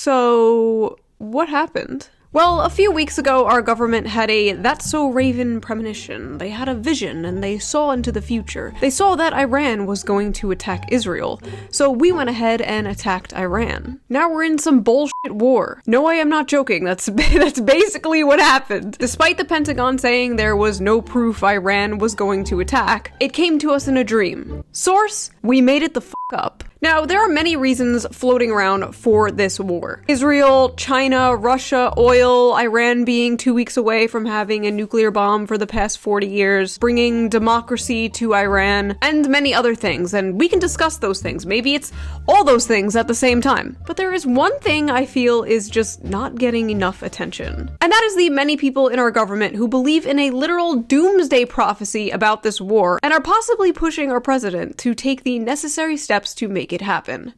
So, what happened? Well, a few weeks ago, our government had a "that's so Raven" premonition. They had a vision and they saw into the future. They saw that Iran was going to attack Israel. So we went ahead and attacked Iran. Now we're in some bullshit war. No, I am not joking. That's basically what happened. Despite the Pentagon saying there was no proof Iran was going to attack, it came to us in a dream. Source: we made it the f*** up. Now, there are many reasons floating around for this war. Israel, China, Russia, oil, Iran being 2 weeks away from having a nuclear bomb for the past 40 years, bringing democracy to Iran, and many other things, and we can discuss those things. Maybe it's all those things at the same time. But there is one thing I feel is just not getting enough attention. And that is the many people in our government who believe in a literal doomsday prophecy about this war, and are possibly pushing our president to take the necessary steps to make it happen.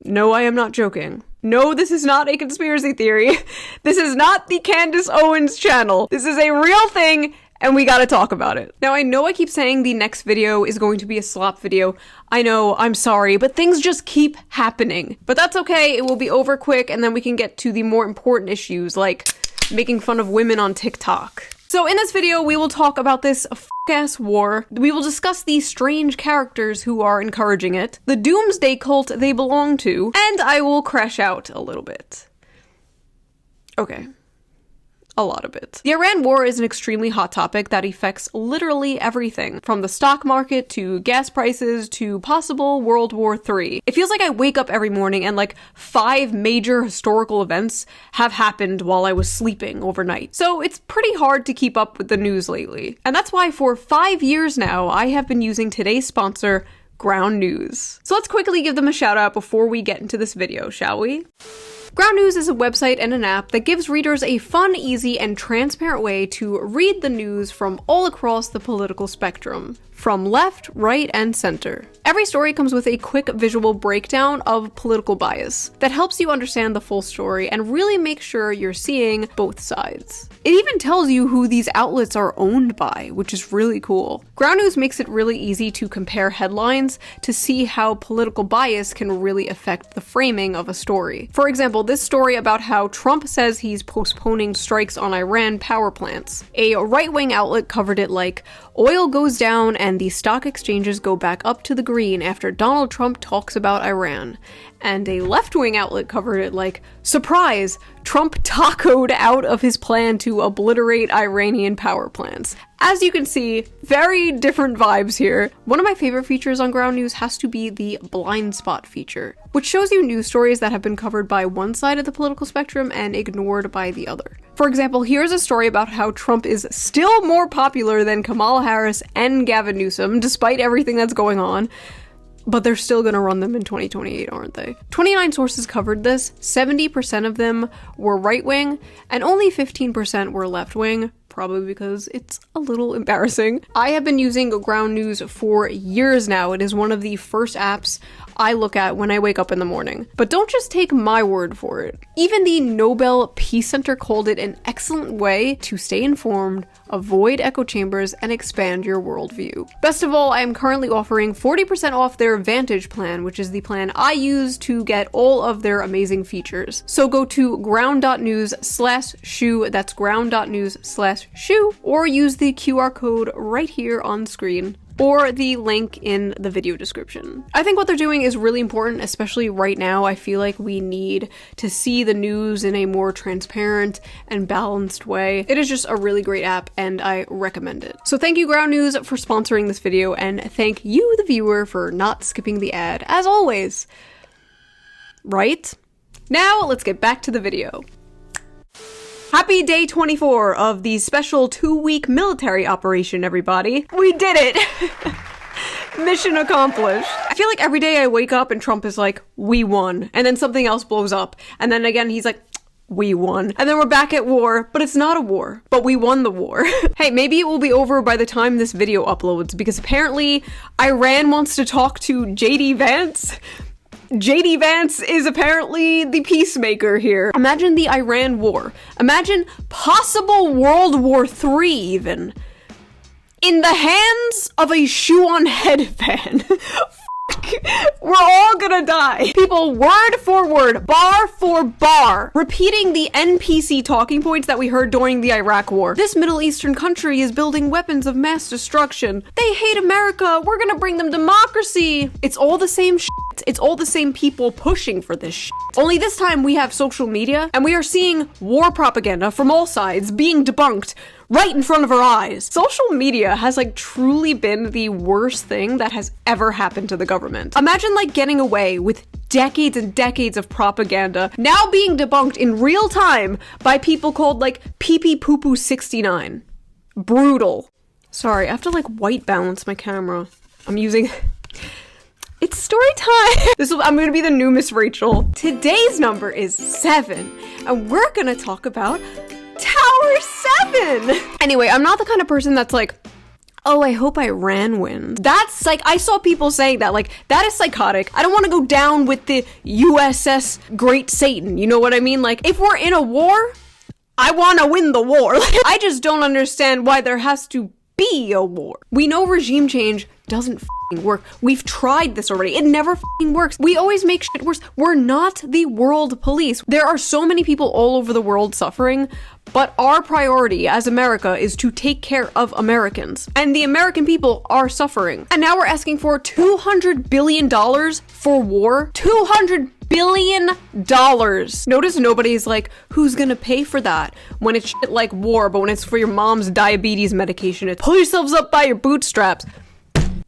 No, I am not joking. No, this is not a conspiracy theory. This is not the Candace Owens channel. This is a real thing, and we gotta talk about it. Now, I know I keep saying the next video is going to be a slop video. I know, I'm sorry, but things just keep happening. But that's okay, it will be over quick, and then we can get to the more important issues, like making fun of women on TikTok. So in this video, we will talk about this f***ass war. We will discuss the strange characters who are encouraging it, the doomsday cult they belong to, and I will crash out a little bit. Okay. A lot of it. The Iran war is an extremely hot topic that affects literally everything, from the stock market to gas prices to possible World War III. It feels like I wake up every morning and like 5 major historical events have happened while I was sleeping overnight. So it's pretty hard to keep up with the news lately. And that's why for 5 years now, I have been using today's sponsor, Ground News. So let's quickly give them a shout out before we get into this video, shall we? Ground News is a website and an app that gives readers a fun, easy, and transparent way to read the news from all across the political spectrum, from left, right, and center. Every story comes with a quick visual breakdown of political bias that helps you understand the full story and really make sure you're seeing both sides. It even tells you who these outlets are owned by, which is really cool. Ground News makes it really easy to compare headlines to see how political bias can really affect the framing of a story. For example, this story about how Trump says he's postponing strikes on Iran power plants. A right-wing outlet covered it like, oil goes down and the stock exchanges go back up to the green after Donald Trump talks about Iran. And a left-wing outlet covered it like, surprise, Trump tacoed out of his plan to obliterate Iranian power plants. As you can see, very different vibes here. One of my favorite features on Ground News has to be the blind spot feature, which shows you news stories that have been covered by one side of the political spectrum and ignored by the other. For example, here's a story about how Trump is still more popular than Kamala Harris and Gavin Newsom, despite everything that's going on. But they're still gonna run them in 2028, aren't they? 29 sources covered this, 70% of them were right-wing, and only 15% were left-wing, probably because it's a little embarrassing. I have been using Ground News for years now. It is one of the first apps I look at when I wake up in the morning. But don't just take my word for it. Even the Nobel Peace Center called it an excellent way to stay informed, avoid echo chambers, and expand your worldview. Best of all, I am currently offering 40% off their Vantage plan, which is the plan I use to get all of their amazing features. So go to ground.news/shoe, that's ground.news/shoe, or use the QR code right here on screen, or the link in the video description. I think what they're doing is really important, especially right now. I feel like we need to see the news in a more transparent and balanced way. It is just a really great app and I recommend it. So thank you Ground News for sponsoring this video, and thank you the viewer for not skipping the ad, as always. Right? Now let's get back to the video. Happy day 24 of the special 2-week military operation, everybody. We did it! Mission accomplished. I feel like every day I wake up and Trump is like, we won. And then something else blows up. And then again, he's like, we won. And then we're back at war, but it's not a war. But we won the war. Hey, maybe it will be over by the time this video uploads, because apparently Iran wants to talk to JD Vance. JD Vance is apparently the peacemaker here. Imagine the Iran war. Imagine possible World War III even. In the hands of a shoe-on-head fan. We're all gonna die. People word for word, bar for bar, repeating the NPC talking points that we heard during the Iraq War. This Middle Eastern country is building weapons of mass destruction. They hate America. We're gonna bring them democracy. It's all the same shit. It's all the same people pushing for this shit. Only this time we have social media and we are seeing war propaganda from all sides being debunked right in front of our eyes. Social media has like truly been the worst thing that has ever happened to the government. Imagine like getting away with decades and decades of propaganda now being debunked in real time by people called like pee poo poo 69. Brutal. Sorry, I have to like white balance my camera. I'm using... It's story time! I'm gonna be the new Miss Rachel. Today's number is 7, and we're gonna talk about Tower 7! Anyway, I'm not the kind of person that's like, oh, I hope Iran wins. That's like, I saw people saying that, like, that is psychotic. I don't want to go down with the USS Great Satan, you know what I mean? Like, if we're in a war, I want to win the war. I just don't understand why there has to be a war. We know regime change doesn't work. We've tried this already. It never works. We always make shit worse. We're not the world police. There are so many people all over the world suffering, but our priority as America is to take care of Americans. And the American people are suffering. And now we're asking for $200 billion for war. $200 billion. Notice nobody's like, who's gonna pay for that? When it's shit like war, but when it's for your mom's diabetes medication, it's pull yourselves up by your bootstraps.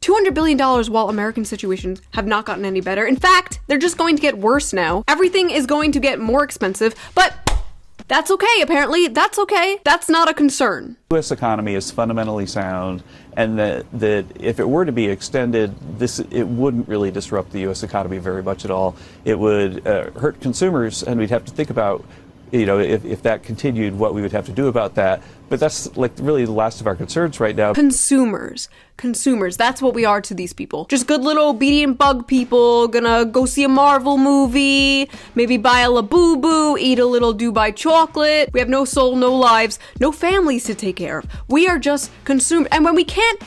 $200 billion while American situations have not gotten any better. In fact, they're just going to get worse now. Everything is going to get more expensive, but that's okay, apparently. That's okay. That's not a concern. The U.S. economy is fundamentally sound, and that if it were to be extended, it wouldn't really disrupt the U.S. economy very much at all. It would hurt consumers, and we'd have to think about, you know, if that continued, what we would have to do about that. But that's like really the last of our concerns right now. Consumers, that's what we are to these people. Just good little obedient bug people, gonna go see a Marvel movie, maybe buy a Labubu, eat a little Dubai chocolate. We have no soul, no lives, no families to take care of. We are just consumed. And when we can't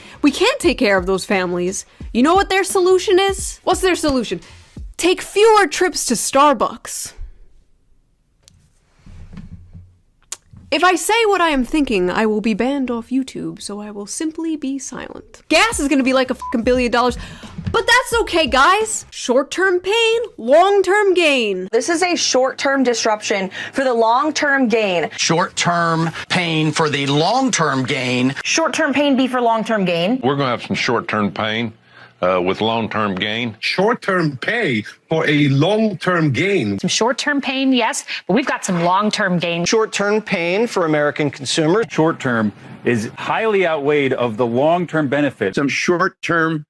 take care of those families, you know what their solution is? What's their solution? Take fewer trips to Starbucks. If I say what I am thinking, I will be banned off YouTube, so I will simply be silent. Gas is gonna be like a fucking $1 billion, but that's okay, guys. Short-term pain, long-term gain. This is a short-term disruption for the long-term gain. Short-term pain for the long-term gain. Short-term pain be for long-term gain. We're gonna have some short-term pain with long-term gain. Short-term pay for a long-term gain. Some short-term pain, yes, but we've got some long-term gain. Short-term pain for American consumers. Short-term is highly outweighed of the long-term benefits. Some short-term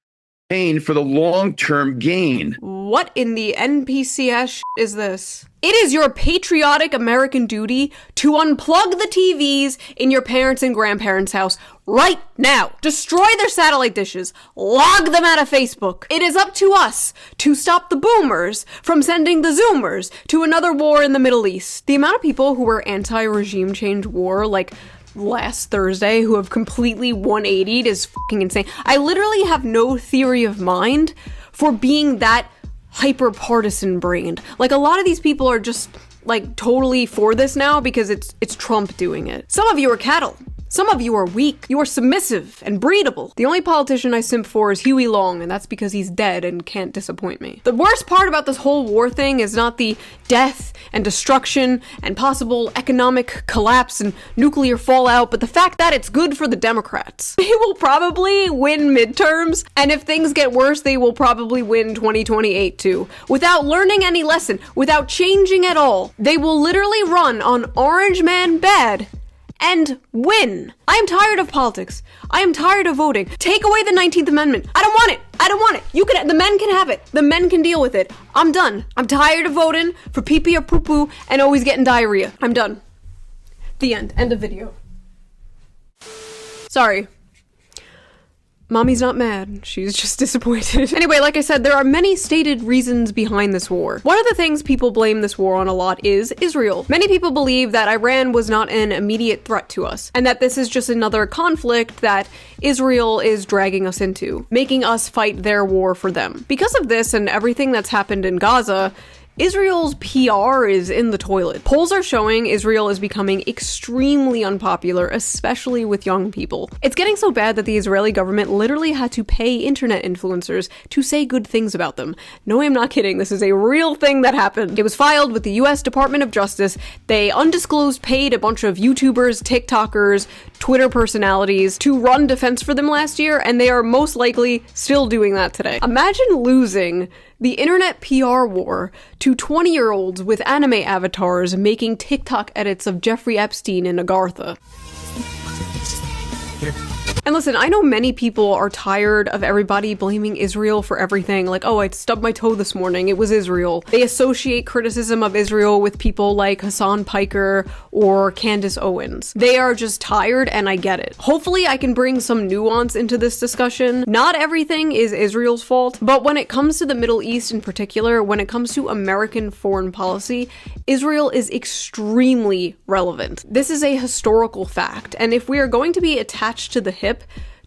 pain for the long-term gain. What in the NPCS is this? It is your patriotic American duty to unplug the TVs in your parents' and grandparents' house right now. Destroy their satellite dishes. Log them out of Facebook. It is up to us to stop the boomers from sending the Zoomers to another war in the Middle East. The amount of people who were anti-regime change war, like last Thursday, who have completely 180'd is fucking insane. I literally have no theory of mind for being that hyper partisan brained. Like, a lot of these people are just like totally for this now because it's Trump doing it. Some of you are cattle. Some of you are weak. You are submissive and breedable. The only politician I simp for is Huey Long, and that's because he's dead and can't disappoint me. The worst part about this whole war thing is not the death and destruction and possible economic collapse and nuclear fallout, but the fact that it's good for the Democrats. They will probably win midterms, and if things get worse, they will probably win 2028 too. Without learning any lesson, without changing at all, they will literally run on Orange Man bad and win. I am tired of politics. I am tired of voting. Take away the 19th Amendment. I don't want it. I don't want it. The men can have it. The men can deal with it. I'm done. I'm tired of voting for pee-pee or poo-poo and always getting diarrhea. I'm done. The end. End of video. Sorry. Mommy's not mad, she's just disappointed. Anyway, like I said, there are many stated reasons behind this war. One of the things people blame this war on a lot is Israel. Many people believe that Iran was not an immediate threat to us, and that this is just another conflict that Israel is dragging us into, making us fight their war for them. Because of this and everything that's happened in Gaza, Israel's PR is in the toilet. Polls are showing Israel is becoming extremely unpopular, especially with young people. It's getting so bad that the Israeli government literally had to pay internet influencers to say good things about them. No, I'm not kidding. This is a real thing that happened. It was filed with the US Department of Justice. They undisclosed paid a bunch of YouTubers, TikTokers, Twitter personalities to run defense for them last year, and they are most likely still doing that today. Imagine losing the internet PR war to 20-year-olds with anime avatars making TikTok edits of Jeffrey Epstein and Agartha. And listen, I know many people are tired of everybody blaming Israel for everything. Like, oh, I stubbed my toe this morning, it was Israel. They associate criticism of Israel with people like Hassan Piker or Candace Owens. They are just tired, and I get it. Hopefully I can bring some nuance into this discussion. Not everything is Israel's fault, but when it comes to the Middle East in particular, when it comes to American foreign policy, Israel is extremely relevant. This is a historical fact, and if we are going to be attached to the hip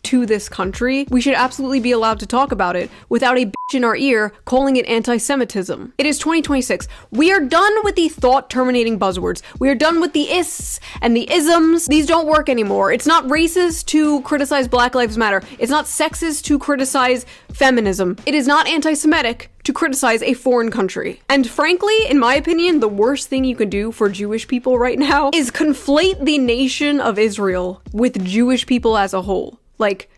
to this country, we should absolutely be allowed to talk about it without a bitch in our ear calling it anti-Semitism. It is 2026. We are done with the thought-terminating buzzwords. We are done with the ists and the isms. These don't work anymore. It's not racist to criticize Black Lives Matter. It's not sexist to criticize feminism. It is not anti-Semitic to criticize a foreign country. And frankly, in my opinion, the worst thing you can do for Jewish people right now is conflate the nation of Israel with Jewish people as a whole. Like,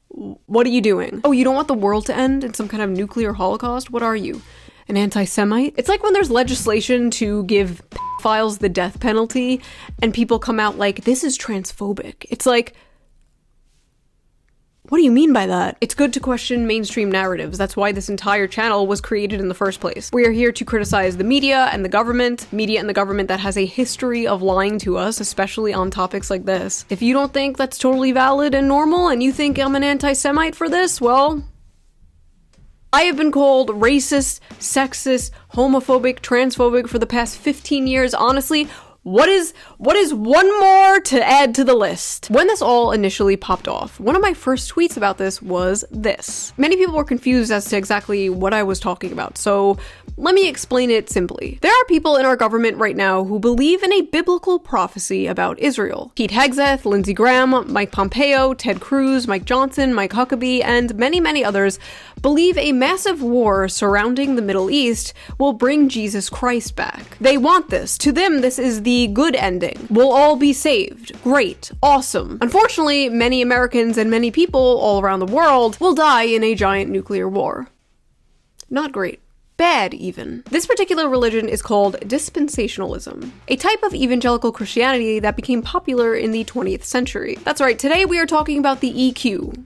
what are you doing? Oh, you don't want the world to end in some kind of nuclear holocaust? What are you? An anti-Semite? It's like when there's legislation to give pedophiles the death penalty and people come out like, this is transphobic. It's like, what do you mean by that? It's good to question mainstream narratives. That's why this entire channel was created in the first place. We are here to criticize the media and the government that has a history of lying to us, especially on topics like this. If you don't think that's totally valid and normal, and you think I'm an anti-Semite for this, well, I have been called racist, sexist, homophobic, transphobic for the past 15 years. Honestly, what is one more to add to the list? When this all initially popped off, one of my first tweets about this was this. Many people were confused as to exactly what I was talking about, so let me explain it simply. There are people in our government right now who believe in a biblical prophecy about Israel. Pete Hegseth, Lindsey Graham, Mike Pompeo, Ted Cruz, Mike Johnson, Mike Huckabee, and many, many others believe a massive war surrounding the Middle East will bring Jesus Christ back. They want this. To them, this is the good ending. We'll all be saved. Great. Awesome. Unfortunately, many Americans and many people all around the world will die in a giant nuclear war. Not great. Bad, even. This particular religion is called dispensationalism, a type of evangelical Christianity that became popular in the 20th century. That's right, today we are talking about the EQ.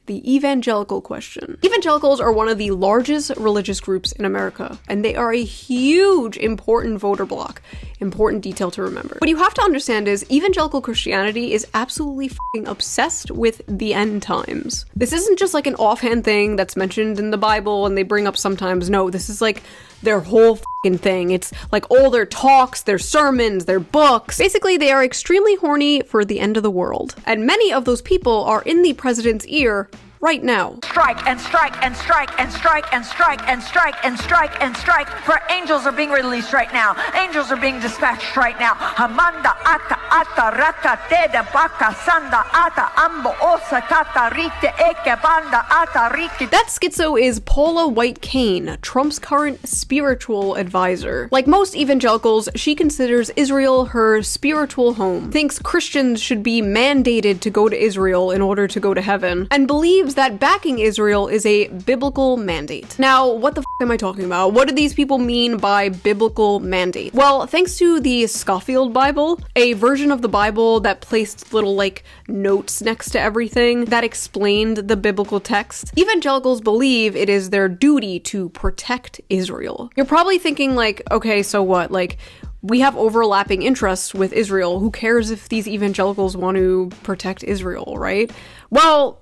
The evangelical question. Evangelicals are one of the largest religious groups in America, and they are a huge, important voter bloc. Important detail to remember. What you have to understand is evangelical Christianity is absolutely f***ing obsessed with the end times. This isn't just like an offhand thing that's mentioned in the Bible and they bring up sometimes. No, this is like their whole f***ing thing. It's like all their talks, their sermons, their books. Basically, they are extremely horny for the end of the world. And many of those people are in the president's ear right now. Strike and strike and strike and strike and strike and strike and strike and strike. For angels are being released right now. Angels are being dispatched right now. Hamanda ata ata raka teda baka sanda ata ambo osa kata rite eke banda ata riki. That schizo is Paula White Cain, Trump's current spiritual advisor. Like most evangelicals, she considers Israel her spiritual home, thinks Christians should be mandated to go to Israel in order to go to heaven, and believes that backing Israel is a biblical mandate. Now, what the f*** am I talking about? What do these people mean by biblical mandate? Well, thanks to the Scofield Bible, a version of the Bible that placed little like notes next to everything that explained the biblical text, evangelicals believe it is their duty to protect Israel. You're probably thinking like, okay, so what? Like, we have overlapping interests with Israel. Who cares if these evangelicals want to protect Israel, right? Well,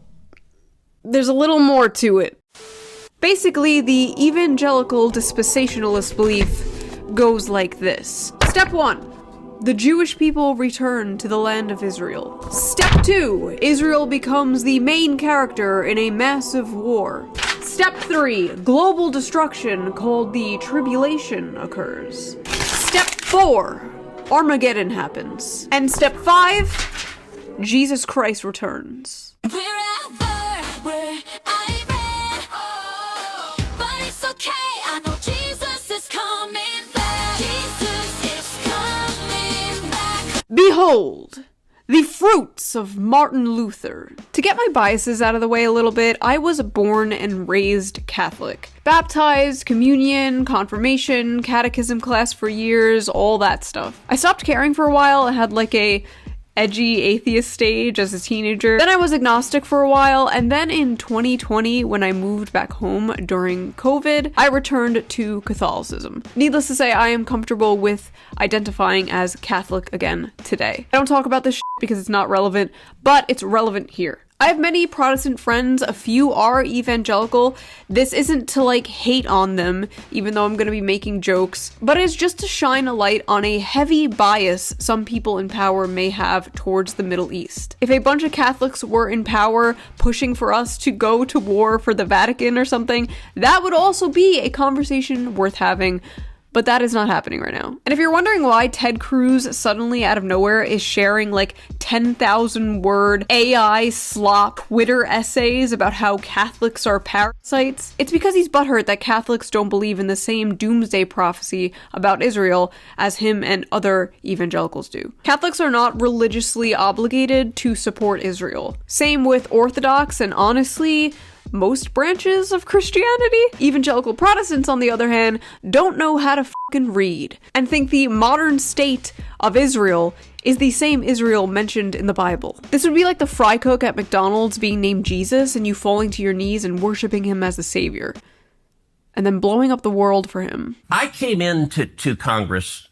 there's a little more to it. Basically, the evangelical dispensationalist belief goes like this. Step 1. The Jewish people return to the land of Israel. Step 2. Israel becomes the main character in a massive war. Step 3. Global destruction called the Tribulation occurs. Step 4. Armageddon happens. And step 5. Jesus Christ returns. Behold, the fruits of Martin Luther. To get my biases out of the way a little bit, I was born and raised Catholic. Baptized, communion, confirmation, catechism class for years, all that stuff. I stopped caring for a while and had like a edgy atheist stage as a teenager. Then I was agnostic for a while, and then in 2020, when I moved back home during COVID, I returned to Catholicism. Needless to say, I am comfortable with identifying as Catholic again today. I don't talk about this shit because it's not relevant, but it's relevant here. I have many Protestant friends, a few are evangelical. This isn't to like hate on them, even though I'm gonna be making jokes, but it's just to shine a light on a heavy bias some people in power may have towards the Middle East. If a bunch of Catholics were in power pushing for us to go to war for the Vatican or something, that would also be a conversation worth having. But that is not happening right now. And if you're wondering why Ted Cruz suddenly out of nowhere is sharing like 10,000 word AI slop Twitter essays about how Catholics are parasites, it's because he's butthurt that Catholics don't believe in the same doomsday prophecy about Israel as him and other evangelicals do. Catholics are not religiously obligated to support Israel. Same with Orthodox and honestly, most branches of Christianity. Evangelical Protestants, on the other hand, don't know how to fucking read and think the modern state of Israel is the same Israel mentioned in the Bible. This would be like the fry cook at McDonald's being named Jesus and you falling to your knees and worshiping him as the savior and then blowing up the world for him. I came into Congress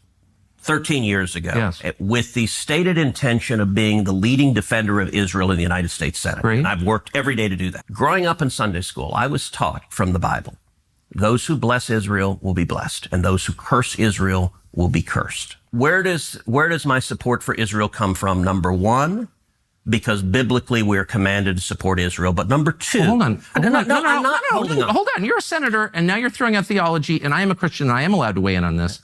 13 years ago with the stated intention of being the leading defender of Israel in the United States Senate. Great. And I've worked every day to do that. Growing up in Sunday school, I was taught from the Bible, those who bless Israel will be blessed, and those who curse Israel will be cursed. Where does my support for Israel come from? Number one, because biblically we're commanded to support Israel. But number two... Well, hold on. I'm not holding on. Hold on. You're a senator, and now you're throwing out theology, and I am a Christian, and I am allowed to weigh in on this.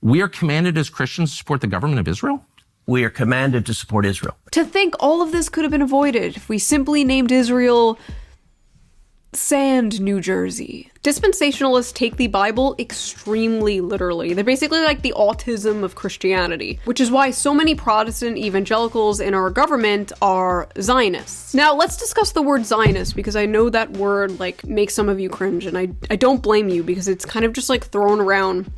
We are commanded as Christians to support the government of Israel? We are commanded to support Israel. To think all of this could have been avoided if we simply named Israel Sand, New Jersey. Dispensationalists take the Bible extremely literally. They're basically like the autism of Christianity, which is why so many Protestant evangelicals in our government are Zionists. Now, let's discuss the word Zionist, because I know that word like makes some of you cringe, and I don't blame you, because it's kind of just like thrown around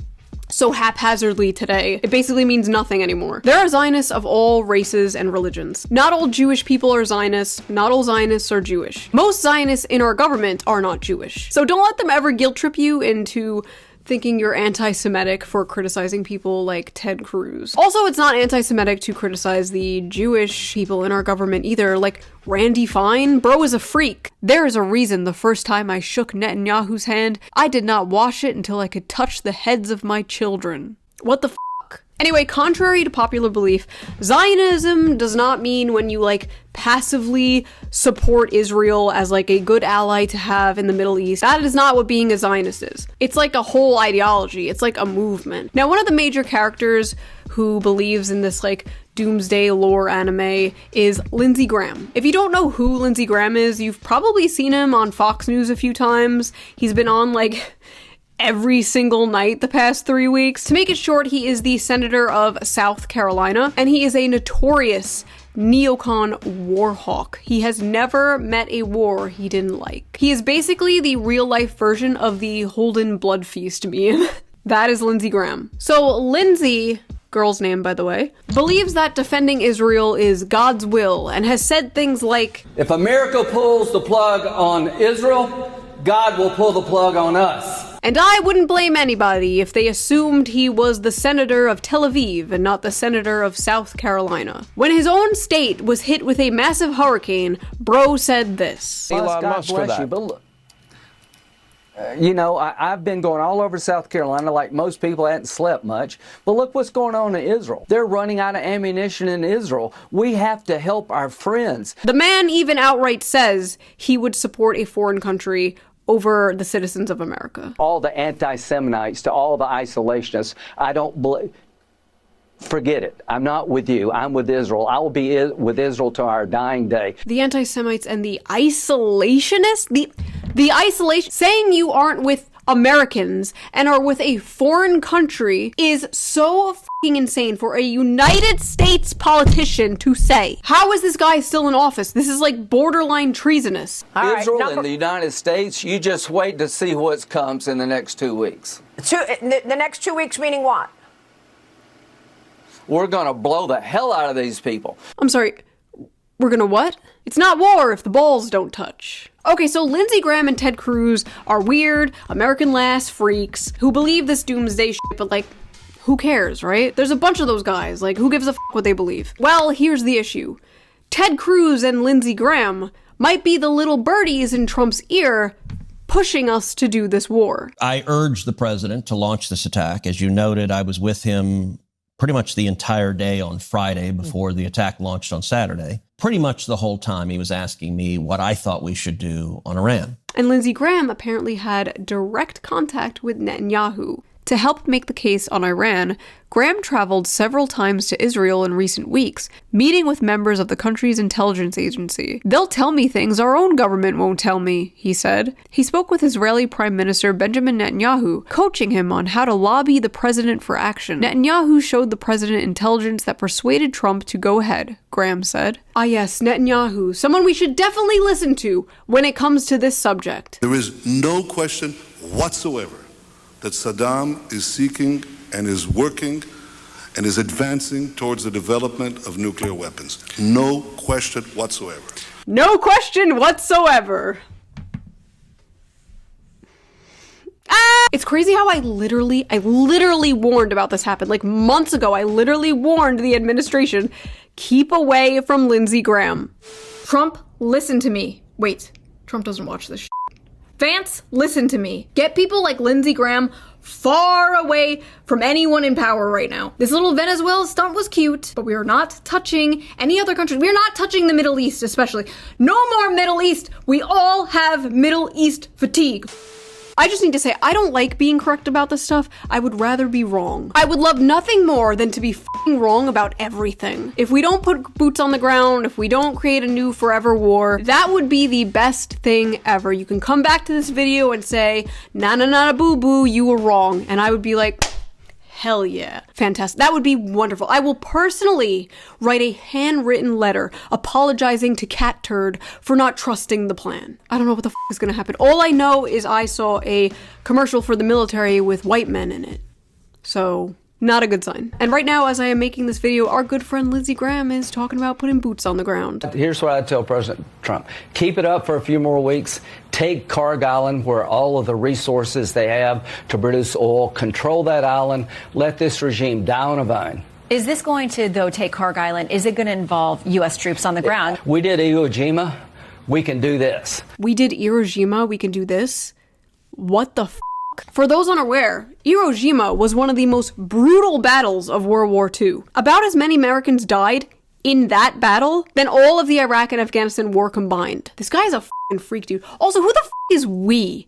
so haphazardly today. It basically means nothing anymore. There are Zionists of all races and religions. Not all Jewish people are Zionists. Not all Zionists are Jewish. Most Zionists in our government are not Jewish. So don't let them ever guilt trip you into thinking you're anti-Semitic for criticizing people like Ted Cruz. Also, it's not anti-Semitic to criticize the Jewish people in our government either, like Randy Fine. Bro is a freak. There is a reason the first time I shook Netanyahu's hand, I did not wash it until I could touch the heads of my children. What the f***? Anyway, contrary to popular belief, Zionism does not mean when you like passively support Israel as like a good ally to have in the Middle East. That is not what being a Zionist is. It's like a whole ideology. It's like a movement. Now, one of the major characters who believes in this like Doomsday lore anime is Lindsey Graham. If you don't know who Lindsey Graham is, you've probably seen him on Fox News a few times. He's been on like every single night the past 3 weeks. To make it short, he is the senator of South Carolina, and he is a notorious neocon war hawk. He has never met a war he didn't like. He is basically the real-life version of the Holden Blood Feast meme. That is Lindsey Graham. So Lindsey, girl's name by the way, believes that defending Israel is God's will and has said things like, if America pulls the plug on Israel, God will pull the plug on us. And I wouldn't blame anybody if they assumed he was the senator of Tel Aviv and not the senator of South Carolina. When his own state was hit with a massive hurricane, bro said this. Elon Musk for that. You know, I've been going all over South Carolina like most people. I hadn't slept much. But look what's going on in Israel. They're running out of ammunition in Israel. We have to help our friends. The man even outright says he would support a foreign country over the citizens of America. All the anti-Seminites to all the isolationists, I don't believe. Forget it. I'm not with you. I'm with Israel. I will be with Israel to our dying day. The anti-Semites and the isolationists? The isolation, saying you aren't with Americans and are with a foreign country is so fucking insane for a United States politician to say. How is this guy still in office? This is like borderline treasonous. Israel and the United States, you just wait to see what comes in the next 2 weeks. The next 2 weeks meaning what? We're going to blow the hell out of these people. I'm sorry, we're gonna what? It's not war if the balls don't touch. Okay, so Lindsey Graham and Ted Cruz are weird, American last freaks who believe this doomsday shit, but like, who cares, right? There's a bunch of those guys, like, who gives a fuck what they believe? Well, here's the issue. Ted Cruz and Lindsey Graham might be the little birdies in Trump's ear pushing us to do this war. I urged the president to launch this attack. As you noted, I was with him pretty much the entire day on Friday before the attack launched on Saturday. Pretty much the whole time he was asking me what I thought we should do on Iran. And Lindsey Graham apparently had direct contact with Netanyahu. To help make the case on Iran, Graham traveled several times to Israel in recent weeks, meeting with members of the country's intelligence agency. They'll tell me things our own government won't tell me, he said. He spoke with Israeli Prime Minister Benjamin Netanyahu, coaching him on how to lobby the president for action. Netanyahu showed the president intelligence that persuaded Trump to go ahead, Graham said. Ah yes, Netanyahu, someone we should definitely listen to when it comes to this subject. There is no question whatsoever that Saddam is seeking and is working and is advancing towards the development of nuclear weapons. No question whatsoever. No question whatsoever. It's crazy how I literally warned about this happened. Like months ago, I literally warned the administration, keep away from Lindsey Graham. Trump, listen to me. Wait, Trump doesn't watch this shit. Vance, listen to me. Get people like Lindsey Graham far away from anyone in power right now. This little Venezuela stunt was cute, but we are not touching any other countries. We are not touching the Middle East, especially. No more Middle East. We all have Middle East fatigue. I just need to say, I don't like being correct about this stuff. I would rather be wrong. I would love nothing more than to be f***ing wrong about everything. If we don't put boots on the ground, if we don't create a new forever war, that would be the best thing ever. You can come back to this video and say, na boo boo, you were wrong. And I would be like, hell yeah. Fantastic. That would be wonderful. I will personally write a handwritten letter apologizing to Cat Turd for not trusting the plan. I don't know what the f is gonna happen. All I know is I saw a commercial for the military with white men in it. So, not a good sign. And right now, as I am making this video, our good friend Lindsey Graham is talking about putting boots on the ground. Here's what I tell President Trump. Keep it up for a few more weeks. Take Carg Island, where all of the resources they have to produce oil. Control that island. Let this regime die on a vine. Is this going to, though, take Carg Island? Is it going to involve U.S. troops on the ground? We did Iwo Jima. We can do this. We did Iwo Jima. We can do this. What the f? For those unaware, Iwo Jima was one of the most brutal battles of World War II. About as many Americans died in that battle than all of the Iraq and Afghanistan war combined. This guy's a f***ing freak, dude. Also, who the f*** is we?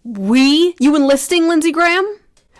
We? You enlisting Lindsey Graham?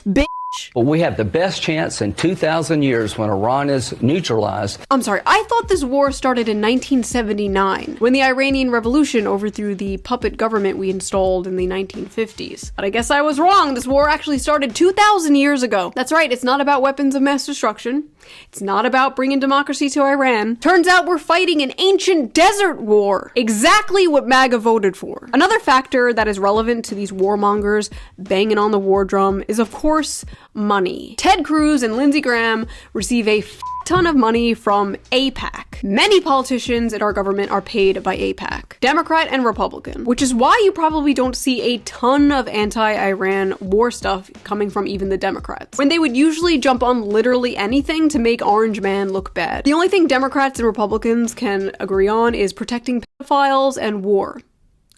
Bitch. Well, we have the best chance in 2,000 years when Iran is neutralized. I'm sorry, I thought this war started in 1979, when the Iranian Revolution overthrew the puppet government we installed in the 1950s. But I guess I was wrong. This war actually started 2,000 years ago. That's right, it's not about weapons of mass destruction. It's not about bringing democracy to Iran. Turns out we're fighting an ancient desert war. Exactly what MAGA voted for. Another factor that is relevant to these warmongers banging on the war drum is, of course, money. Ted Cruz and Lindsey Graham receive a ton of money from AIPAC. Many politicians in our government are paid by AIPAC, Democrat and Republican, which is why you probably don't see a ton of anti-Iran war stuff coming from even the Democrats, when they would usually jump on literally anything to make Orange Man look bad. The only thing Democrats and Republicans can agree on is protecting pedophiles and war.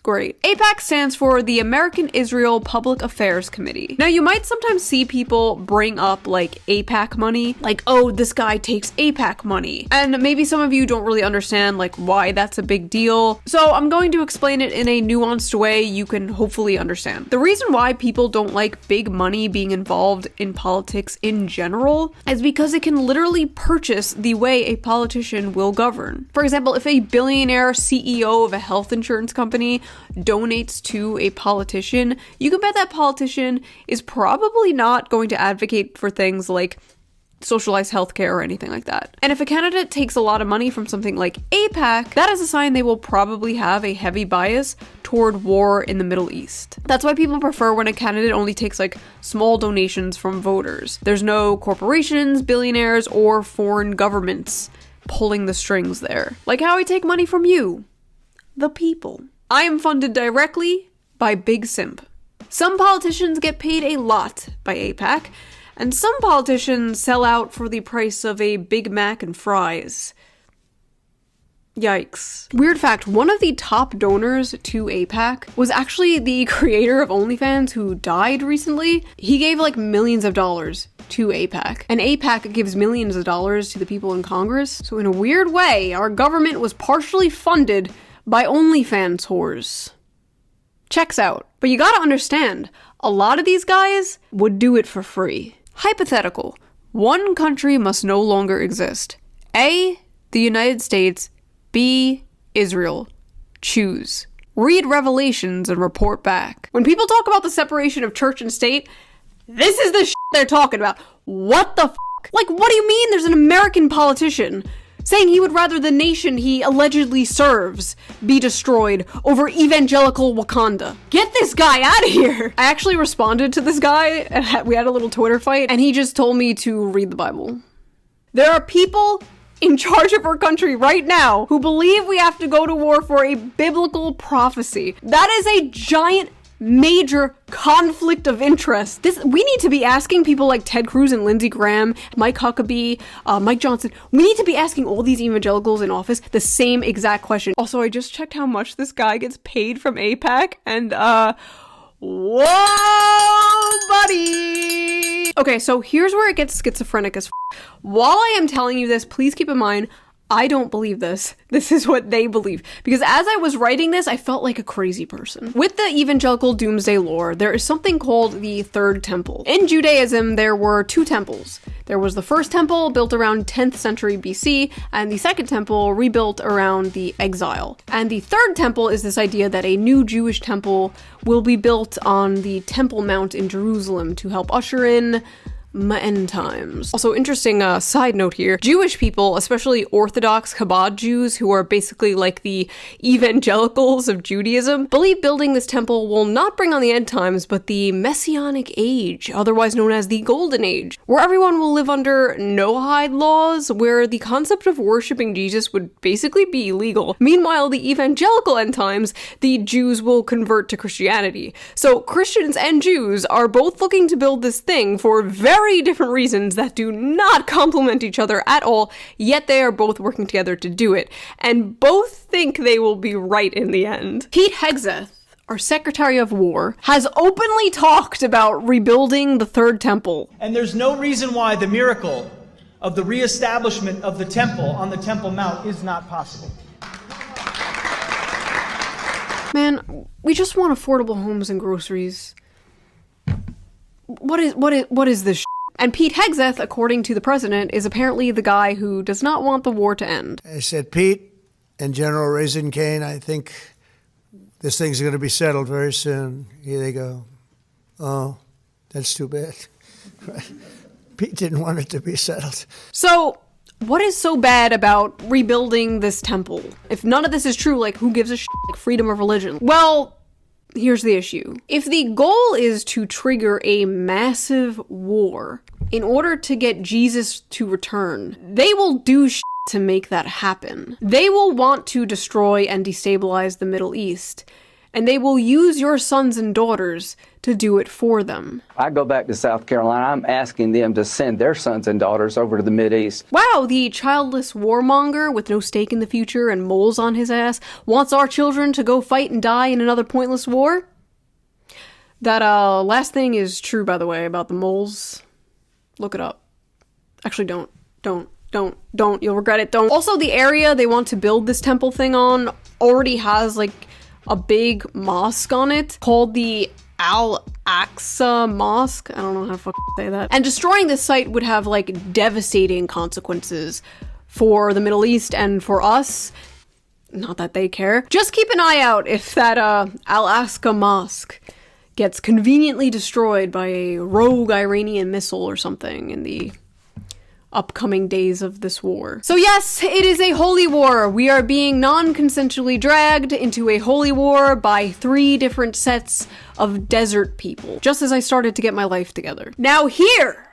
Great. AIPAC stands for the American Israel Public Affairs Committee. Now, you might sometimes see people bring up like AIPAC money, like, oh, this guy takes AIPAC money. And maybe some of you don't really understand like why that's a big deal. So I'm going to explain it in a nuanced way you can hopefully understand. The reason why people don't like big money being involved in politics in general is because it can literally purchase the way a politician will govern. For example, if a billionaire CEO of a health insurance company donates to a politician, you can bet that politician is probably not going to advocate for things like socialized healthcare or anything like that. And if a candidate takes a lot of money from something like AIPAC, that is a sign they will probably have a heavy bias toward war in the Middle East. That's why people prefer when a candidate only takes like small donations from voters. There's no corporations, billionaires, or foreign governments pulling the strings there. Like how I take money from you, the people. I am funded directly by Big Simp. Some politicians get paid a lot by AIPAC, and some politicians sell out for the price of a Big Mac and fries. Yikes. Weird fact, one of the top donors to AIPAC was actually the creator of OnlyFans who died recently. He gave like millions of dollars to AIPAC, and AIPAC gives millions of dollars to the people in Congress. So in a weird way, our government was partially funded by OnlyFans whores. Checks out. But you gotta understand, a lot of these guys would do it for free. Hypothetical. One country must no longer exist. A, the United States. B, Israel. Choose. Read Revelations and report back. When people talk about the separation of church and state, this is the shit they're talking about. What the f***? Like, what do you mean there's an American politician saying he would rather the nation he allegedly serves be destroyed over evangelical Wakanda? Get this guy out of here! I actually responded to this guy, and we had a little Twitter fight, and he just told me to read the Bible. There are people in charge of our country right now who believe we have to go to war for a biblical prophecy. That is a giant major conflict of interest. We need to be asking people like Ted Cruz and Lindsey Graham, Mike Huckabee, Mike Johnson. We need to be asking all these evangelicals in office the same exact question. Also, I just checked how much this guy gets paid from AIPAC, and whoa, buddy! Okay, so here's where it gets schizophrenic as f***. While I am telling you this, please keep in mind, I don't believe this. This is what they believe. Because as I was writing this, I felt like a crazy person. With the evangelical doomsday lore, there is something called the Third Temple. In Judaism, there were two temples. There was the first temple built around 10th century BC, and the second temple rebuilt around the exile. And the third temple is this idea that a new Jewish temple will be built on the Temple Mount in Jerusalem to help usher in end times. Also, interesting side note here, Jewish people, especially Orthodox Chabad Jews, who are basically like the evangelicals of Judaism, believe building this temple will not bring on the end times, but the Messianic Age, otherwise known as the Golden Age, where everyone will live under Noahide laws, where the concept of worshiping Jesus would basically be illegal. Meanwhile, the evangelical end times, the Jews will convert to Christianity. So Christians and Jews are both looking to build this thing for very different reasons that do not complement each other at all, yet they are both working together to do it, and both think they will be right in the end. Pete Hegseth, our Secretary of War, has openly talked about rebuilding the Third Temple. And there's no reason why the miracle of the reestablishment of the temple on the Temple Mount is not possible. Man, we just want affordable homes and groceries. What is this shit? And Pete Hegseth, according to the president, is apparently the guy who does not want the war to end. I said, Pete and General Raisin Cain, I think this thing's going to be settled very soon. Here they go. Oh, that's too bad. Pete didn't want it to be settled. So, what is so bad about rebuilding this temple? If none of this is true, like, who gives a shit? Like, freedom of religion. Well, here's the issue. If the goal is to trigger a massive war in order to get Jesus to return, they will do shit to make that happen. They will want to destroy and destabilize the Middle East, and they will use your sons and daughters to do it for them. I go back to South Carolina, I'm asking them to send their sons and daughters over to the Mideast. Wow, the childless warmonger with no stake in the future and moles on his ass wants our children to go fight and die in another pointless war? That last thing is true, by the way, about the moles. Look it up. Actually, don't. You'll regret it. Don't. Also, the area they want to build this temple thing on already has, like, a big mosque on it called the Al-Aqsa Mosque. I don't know how to fucking say that. And destroying this site would have, like, devastating consequences for the Middle East and for us. Not that they care. Just keep an eye out if that Al-Aqsa Mosque gets conveniently destroyed by a rogue Iranian missile or something in the upcoming days of this war. So yes, it is a holy war. We are being non-consensually dragged into a holy war by 3 different sets of desert people, just as I started to get my life together. Now here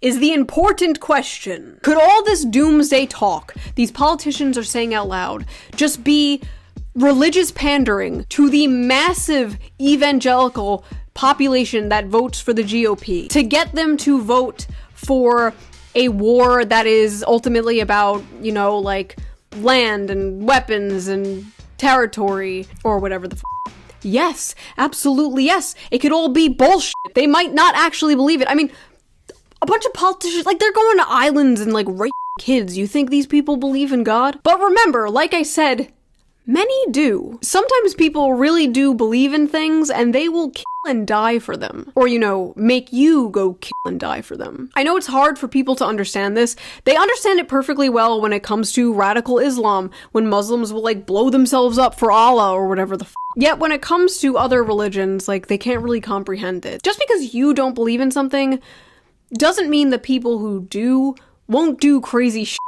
is the important question. Could all this doomsday talk these politicians are saying out loud just be religious pandering to the massive evangelical population that votes for the GOP to get them to vote for a war that is ultimately about, you know, like land and weapons and territory or whatever the Yes, absolutely yes. It could all be bullshit. They might not actually believe it. I mean, a bunch of politicians, like, they're going to islands and, like, rape kids. You think these people believe in God? But remember, like I said, many do. Sometimes people really do believe in things and they will kill and die for them. Or, you know, make you go kill and die for them. I know it's hard for people to understand this. They understand it perfectly well when it comes to radical Islam, when Muslims will, like, blow themselves up for Allah or whatever the Yet when it comes to other religions, like, they can't really comprehend it. Just because you don't believe in something doesn't mean the people who do won't do crazy shit.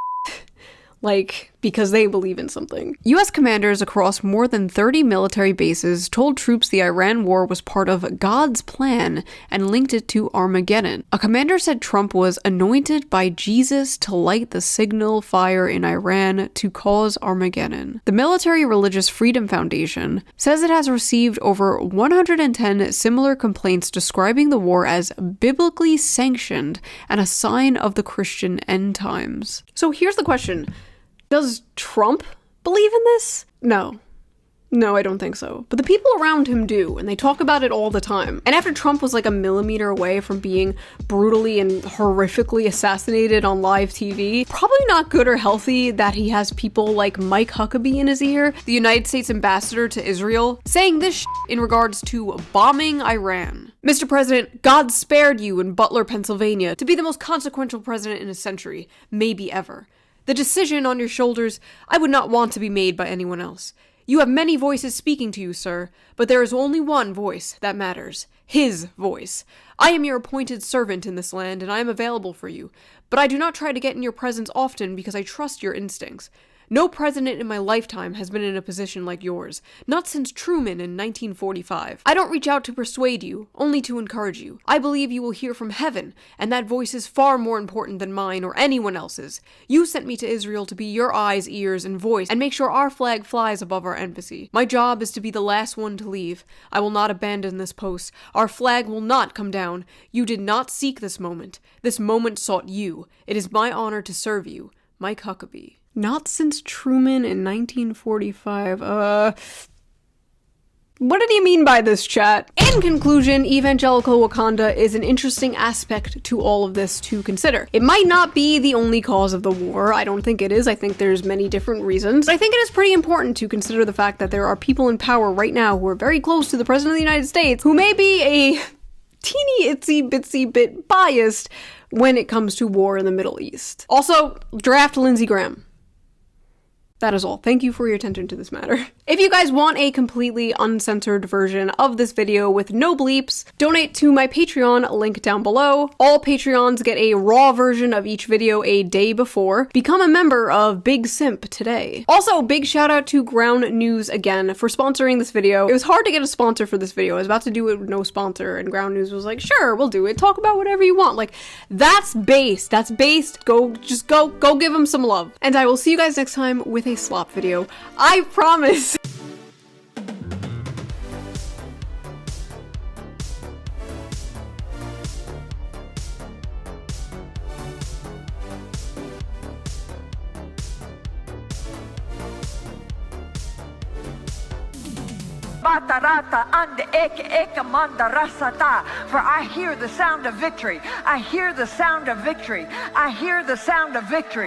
Like, because they believe in something. US commanders across more than 30 military bases told troops the Iran war was part of God's plan and linked it to Armageddon. A commander said Trump was anointed by Jesus to light the signal fire in Iran to cause Armageddon. The Military Religious Freedom Foundation says it has received over 110 similar complaints describing the war as biblically sanctioned and a sign of the Christian end times. So here's the question. Does Trump believe in this? No. No, I don't think so. But the people around him do, and they talk about it all the time. And after Trump was like a millimeter away from being brutally and horrifically assassinated on live TV, probably not good or healthy that he has people like Mike Huckabee in his ear, the United States ambassador to Israel, saying this shit in regards to bombing Iran. Mr. President, God spared you in Butler, Pennsylvania to be the most consequential president in a century, maybe ever. The decision on your shoulders I would not want to be made by anyone else. You have many voices speaking to you, sir, but there is only one voice that matters. His voice. I am your appointed servant in this land, and I am available for you, but I do not try to get in your presence often because I trust your instincts. No president in my lifetime has been in a position like yours, not since Truman in 1945. I don't reach out to persuade you, only to encourage you. I believe you will hear from heaven, and that voice is far more important than mine or anyone else's. You sent me to Israel to be your eyes, ears, and voice, and make sure our flag flies above our embassy. My job is to be the last one to leave. I will not abandon this post. Our flag will not come down. You did not seek this moment. This moment sought you. It is my honor to serve you. Mike Huckabee. Not since Truman in 1945. What did he mean by this, chat? In conclusion, evangelical Wakanda is an interesting aspect to all of this to consider. It might not be the only cause of the war. I don't think it is. I think there's many different reasons. But I think it is pretty important to consider the fact that there are people in power right now who are very close to the President of the United States who may be a teeny itsy bitsy bit biased when it comes to war in the Middle East. Also, draft Lindsey Graham. That is all. Thank you for your attention to this matter. If you guys want a completely uncensored version of this video with no bleeps, donate to my Patreon, link down below. All Patreons get a raw version of each video a day before. Become a member of Big Simp today. Also, big shout out to Ground News again for sponsoring this video. It was hard to get a sponsor for this video. I was about to do it with no sponsor, and Ground News was like, sure, we'll do it. Talk about whatever you want. Like, that's based. That's based. Go give them some love. And I will see you guys next time with a slop video. I promise. Batarata and eke manda rasata. For I hear the sound of victory. I hear the sound of victory. I hear the sound of victory.